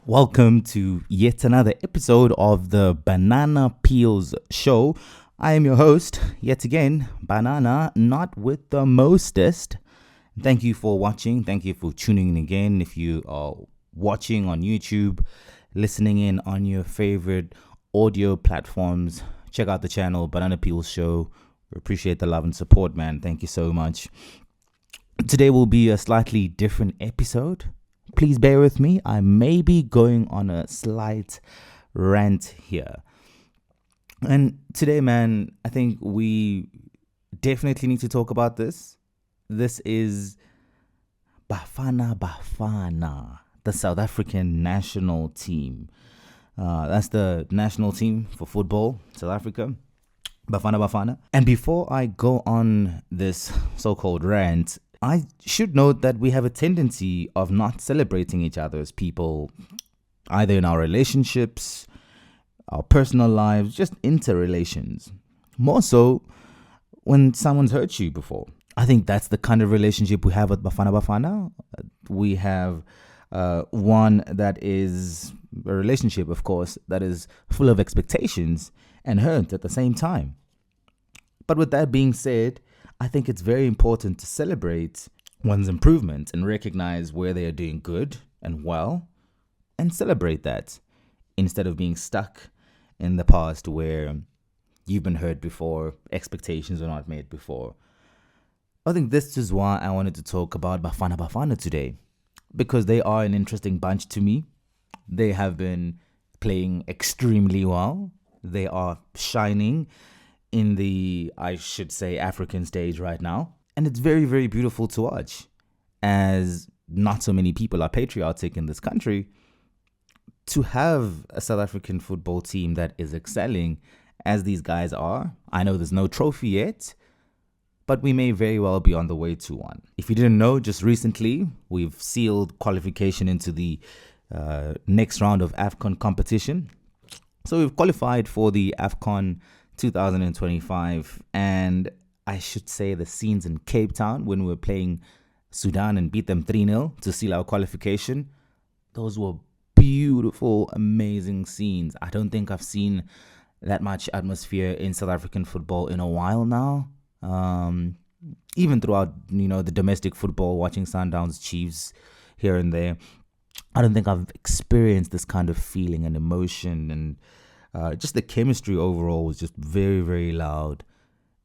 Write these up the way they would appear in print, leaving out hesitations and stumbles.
Welcome to yet another episode of the Banana Peels Show. I am your host, yet again, Banana, not with the mostest. Thank you for watching. Thank you for tuning in again. If you are watching on YouTube, listening in on your favorite audio platforms, check out the channel, Banana Peels Show. We appreciate the love and support, man. Thank you so much. Today will be a slightly different episode. Please bear with me. I may be going on a slight rant here. And today, man, I think we definitely need to talk about this. This is Bafana Bafana, the South African national team. That's the national team for football, South Africa. Bafana Bafana. And before I go on this so-called rant, I should note that we have a tendency of not celebrating each other as people, either in our relationships, our personal lives, just interrelations. More so when someone's hurt you before. I think that's the kind of relationship we have with Bafana Bafana. We have one that is a relationship, of course, that is full of expectations and hurt at the same time. But with that being said, I think it's very important to celebrate one's improvement and recognize where they are doing good and well and celebrate that instead of being stuck in the past where you've been hurt before, expectations were not made before. I think this is why I wanted to talk about Bafana Bafana today, because they are an interesting bunch to me. They have been playing extremely well. They are shining in the, I should say, African stage right now. And it's very, very beautiful to watch, as not so many people are patriotic in this country. To have a South African football team that is excelling as these guys are. I know there's no trophy yet, but we may very well be on the way to one. If you didn't know, just recently, we've sealed qualification into the next round of AFCON competition. So we've qualified for the AFCON 2025, and I should say the scenes in Cape Town when we were playing Sudan and beat them 3-0 to seal our qualification, those were beautiful, amazing scenes. I don't think I've seen that much atmosphere in South African football in a while now. Even throughout, the domestic football, watching Sundowns, Chiefs here and there, I don't think I've experienced this kind of feeling and emotion, and just the chemistry overall was just very, very loud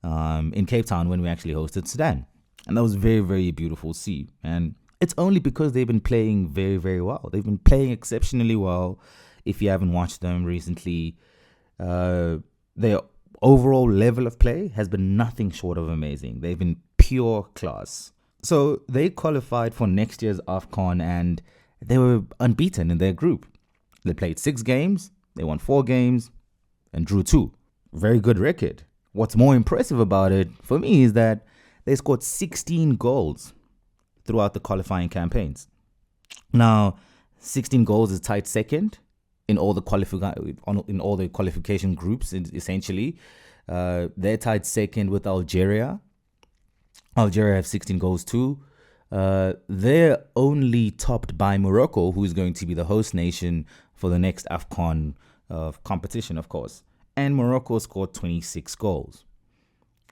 in Cape Town when we actually hosted Sudan. And that was very, very beautiful to see. And it's only because they've been playing very, very well. They've been playing exceptionally well. If you haven't watched them recently, their overall level of play has been nothing short of amazing. They've been pure class. So they qualified for next year's AFCON, and they were unbeaten in their group. They played 6 games. They won 4 games and drew 2. Very good record. What's more impressive about it for me is that they scored 16 goals throughout the qualifying campaigns. Now, 16 goals is tied second in all the qualification groups. Essentially, they're tied second with Algeria. Algeria have 16 goals too. They're only topped by Morocco, who is going to be the host nation for the next AFCON competition, of course. And Morocco scored 26 goals.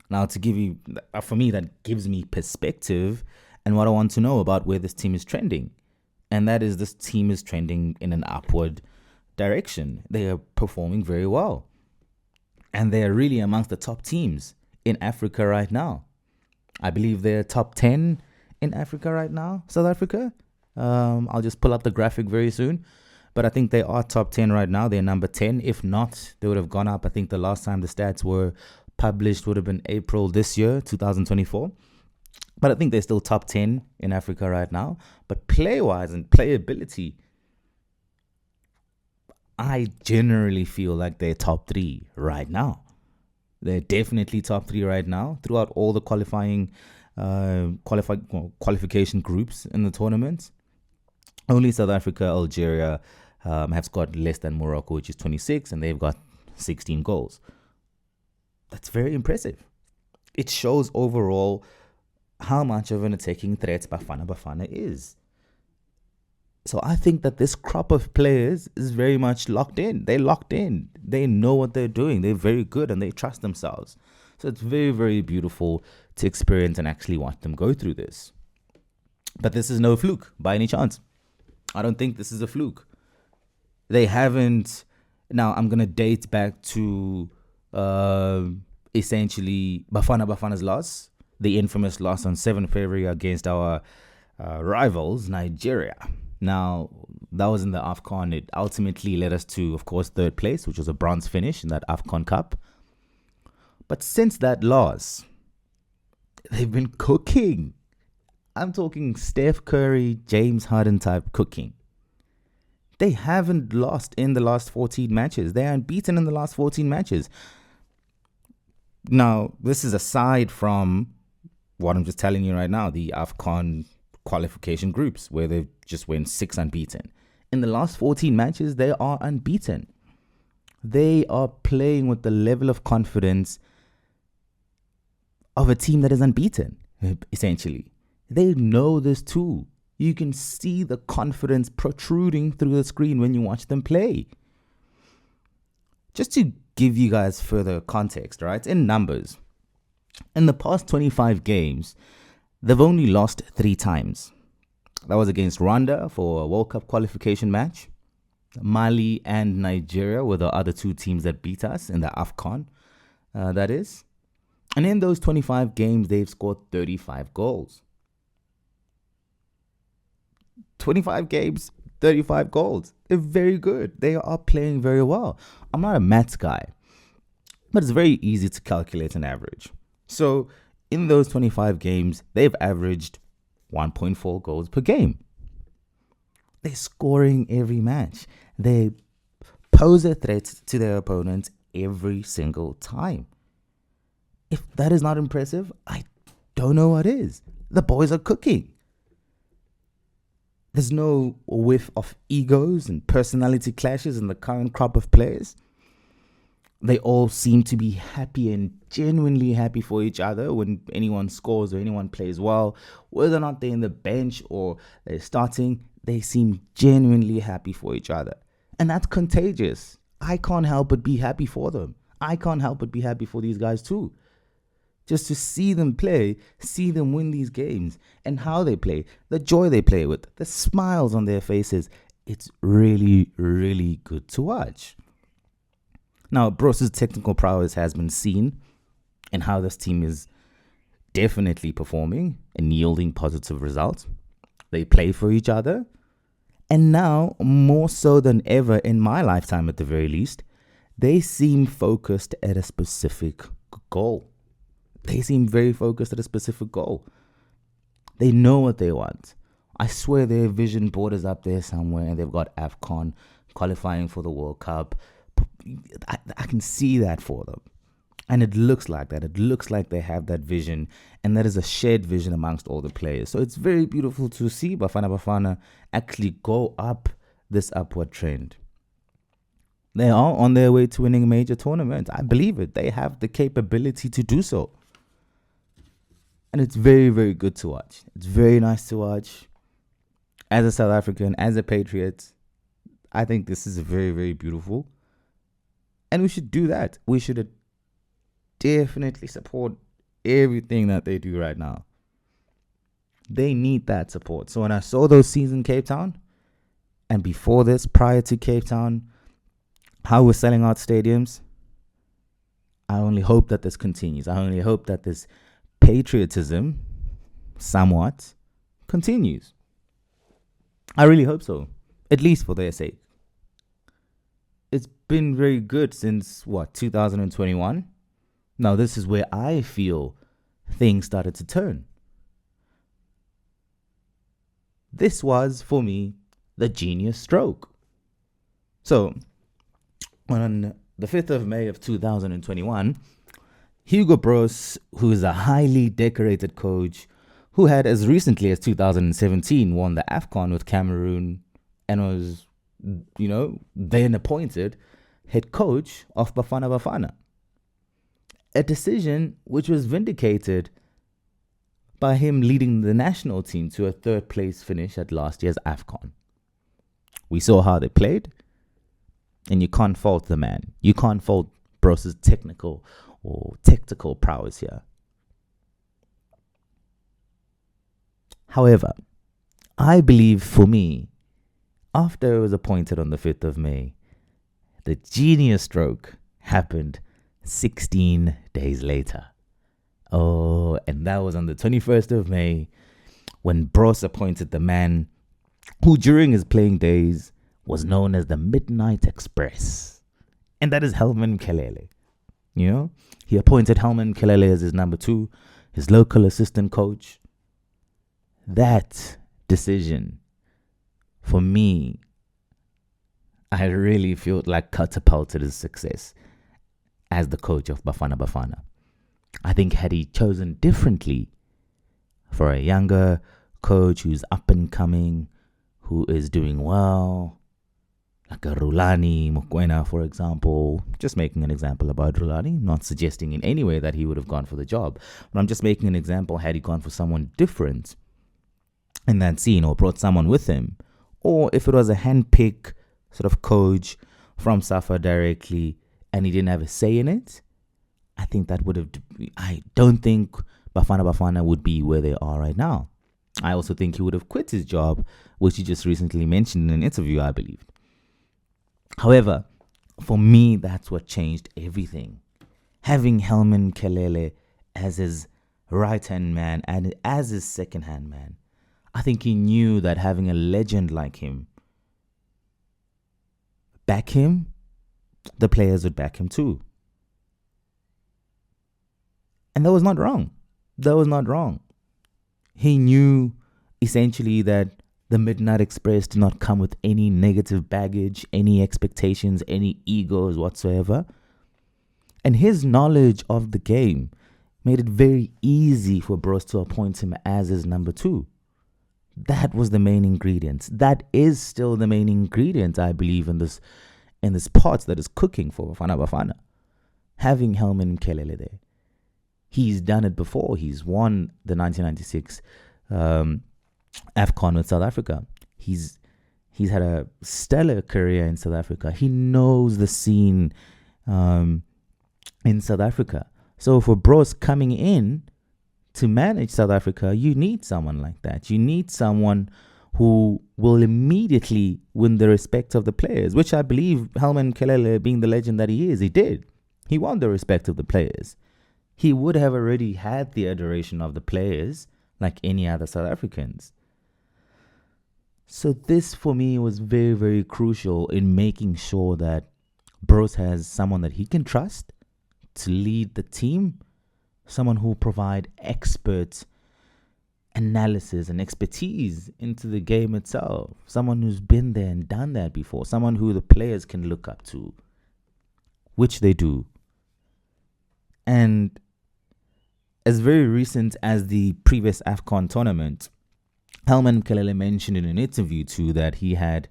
Now, to give you, for me, that gives me perspective and what I want to know about where this team is trending. And that is, this team is trending in an upward direction. They are performing very well. And they are really amongst the top teams in Africa right now. I believe they're top 10 in Africa right now, South Africa. I'll just pull up the graphic very soon. But I think they are top 10 right now. They're number 10. If not, they would have gone up. I think the last time the stats were published would have been April this year, 2024. But I think they're still top 10 in Africa right now. But play-wise and playability, I generally feel like they're top 3 right now. They're definitely top 3 right now throughout all the qualification groups in the tournament. Only South Africa, Algeria have scored less than Morocco, which is 26, and they've got 16 goals. That's very impressive. It shows overall how much of an attacking threat Bafana Bafana is. So I think that this crop of players is very much locked in. They're locked in. They know what they're doing. They're very good and they trust themselves. So it's very, very beautiful to experience and actually watch them go through this. But this is no fluke by any chance. I don't think this is a fluke. They haven't. Now, I'm going to date back to essentially Bafana Bafana'S loss, the infamous loss on 7th February against our rivals, Nigeria. Now, that was in the AFCON. It ultimately led us to, of course, 3rd place, which was a bronze finish in that AFCON Cup. But since that loss, they've been cooking. I'm talking Steph Curry, James Harden type cooking. They haven't lost in the last 14 matches. They are unbeaten in the last 14 matches. Now, this is aside from what I'm just telling you right now, the AFCON qualification groups, where they've just went 6 unbeaten. In the last 14 matches, they are unbeaten. They are playing with the level of confidence of a team that is unbeaten, essentially. They know this too. You can see the confidence protruding through the screen when you watch them play. Just to give you guys further context, right? In numbers, in the past 25 games, they've only lost 3 times. That was against Rwanda for a World Cup qualification match. Mali and Nigeria were the other 2 teams that beat us in the AFCON, that is. And in those 25 games, they've scored 35 goals. 25 games, 35 goals. They're very good. They are playing very well. I'm not a maths guy, but it's very easy to calculate an average. So in those 25 games, they've averaged 1.4 goals per game. They're scoring every match. They pose a threat to their opponents every single time. If that is not impressive, I don't know what is. The boys are cooking. There's no whiff of egos and personality clashes in the current crop of players. They all seem to be happy and genuinely happy for each other when anyone scores or anyone plays well. Whether or not they're in the bench or they're starting, they seem genuinely happy for each other. And that's contagious. I can't help but be happy for them. I can't help but be happy for these guys too. Just to see them play, see them win these games, and how they play, the joy they play with, the smiles on their faces. It's really, really good to watch. Now, Bro's technical prowess has been seen in how this team is definitely performing and yielding positive results. They play for each other. And now, more so than ever in my lifetime at the very least, they seem focused at a specific goal. They seem very focused at a specific goal. They know what they want. I swear their vision board is up there somewhere and they've got AFCON qualifying for the World Cup. I can see that for them. And it looks like that. It looks like they have that vision, and that is a shared vision amongst all the players. So it's very beautiful to see Bafana Bafana actually go up this upward trend. They are on their way to winning a major tournament. I believe it. They have the capability to do so. And it's very, very good to watch. It's very nice to watch. As a South African, as a patriot, I think this is very, very beautiful. And we should do that. We should definitely support everything that they do right now. They need that support. So when I saw those scenes in Cape Town, and before this, prior to Cape Town, how we're selling out stadiums, I only hope that this continues. I only hope that this patriotism somewhat continues. I really hope so, at least for their sake. It's been very good since 2021. Now this is where I feel things started to turn. This was for me the genius stroke. So on the 5th of May of 2021, Hugo Broos, who is a highly decorated coach who had as recently as 2017 won the AFCON with Cameroon and was, then appointed head coach of Bafana Bafana. A decision which was vindicated by him leading the national team to a 3rd place finish at last year's AFCON. We saw how they played, and you can't fault the man. You can't fault Bros's technical or tactical prowess here. However, I believe for me, after it was appointed on the 5th of May, the genius stroke happened 16 days later. Oh, and that was on the 21st of May when Bros appointed the man who during his playing days was known as the Midnight Express. And that is Helman Mkhalele. You know, he appointed Helman Mkhalele as his number 2, his local assistant coach. That decision, for me, I really felt like catapulted his success as the coach of Bafana Bafana. I think had he chosen differently for a younger coach who's up and coming, who is doing well, like a Rulani Mokoena, for example, just making an example about Rulani, not suggesting in any way that he would have gone for the job, but I'm just making an example, had he gone for someone different in that scene or brought someone with him, or if it was a handpick sort of coach from Safa directly and he didn't have a say in it, I think that would have, I don't think Bafana Bafana would be where they are right now. I also think he would have quit his job, which he just recently mentioned in an interview, I believe. However, for me, that's what changed everything. Having Helman Mkhalele as his right-hand man and as his second-hand man, I think he knew that having a legend like him back him, the players would back him too. And that was not wrong. That was not wrong. He knew essentially that the Midnight Express did not come with any negative baggage, any expectations, any egos whatsoever. And his knowledge of the game made it very easy for Bros to appoint him as his number 2. That was the main ingredient. That is still the main ingredient, I believe, in this pot that is cooking for Bafana Bafana. Having Helman Mkhalele there. He's done it before. He's won the 1996 AFCON with South Africa. He's had a stellar career in South Africa. He knows the scene in South Africa. So for Bros coming in to manage South Africa, you need someone like that. You need someone who will immediately win the respect of the players, which I believe Helman Mkhalele, being the legend that he is, he did. He won the respect of the players. He would have already had the adoration of the players like any other South Africans. So this for me was very, very crucial in making sure that Bros has someone that he can trust to lead the team, someone who will provide expert analysis and expertise into the game itself, someone who's been there and done that before, someone who the players can look up to, which they do. And as very recent as the previous AFCON tournament, Helman Mkhalele mentioned in an interview too that he had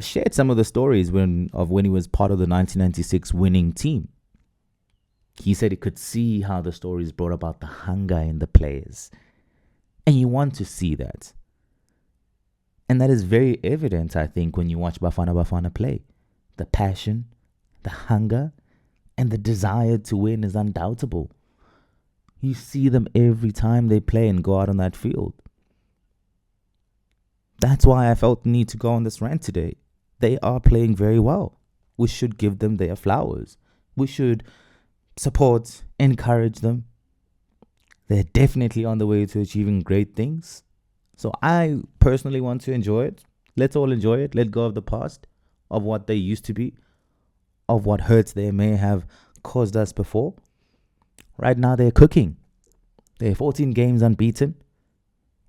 shared some of the stories when he was part of the 1996 winning team. He said he could see how the stories brought about the hunger in the players. And you want to see that. And that is very evident, I think, when you watch Bafana Bafana play. The passion, the hunger, and the desire to win is undoubtable. You see them every time they play and go out on that field. That's why I felt the need to go on this rant today. They are playing very well. We should give them their flowers. We should support, encourage them. They're definitely on the way to achieving great things. So I personally want to enjoy it. Let's all enjoy it. Let go of the past, of what they used to be, of what hurts they may have caused us before. Right now they're cooking. They're 14 games unbeaten.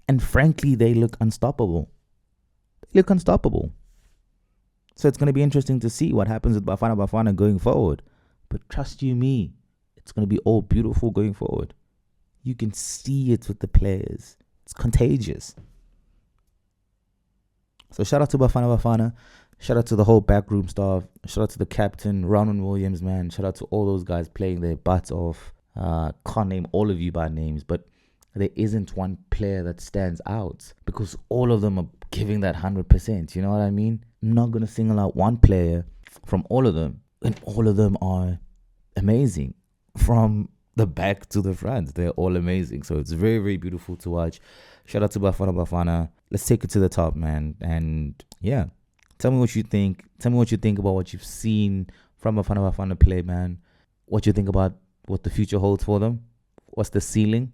And frankly, they look unstoppable. They look unstoppable. So it's going to be interesting to see what happens with Bafana Bafana going forward. But trust you me, it's going to be all beautiful going forward. You can see it with the players. It's contagious. So shout out to Bafana Bafana. Shout out to the whole backroom staff. Shout out to the captain, Ronwen Williams, man. Shout out to all those guys playing their butts off. Can't name all of you by names, but there isn't one player that stands out because all of them are giving that 100%. You know what I mean? I'm not going to single out one player from all of them. And all of them are amazing. From the back to the front, they're all amazing. So it's very, very beautiful to watch. Shout out to Bafana Bafana. Let's take it to the top, man. And yeah, tell me what you think. Tell me what you think about what you've seen from Bafana Bafana play, man. What you think about what the future holds for them. What's the ceiling?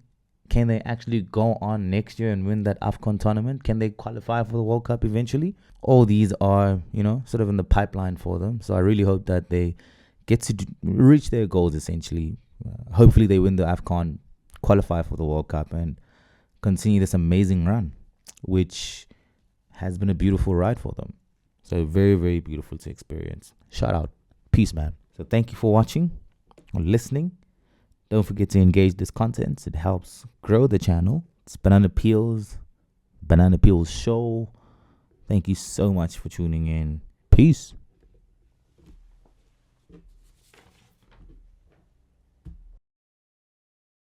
Can they actually go on next year and win that AFCON tournament? Can they qualify for the World Cup eventually? All these are, sort of in the pipeline for them. So I really hope that they get to reach their goals, essentially. Hopefully they win the AFCON, qualify for the World Cup, and continue this amazing run, which has been a beautiful ride for them. So very, very beautiful to experience. Shout out. Peace, man. So thank you for watching or listening. Don't forget to engage this content. It helps grow the channel. It's Banana Peels Show. Thank you so much for tuning in. Peace.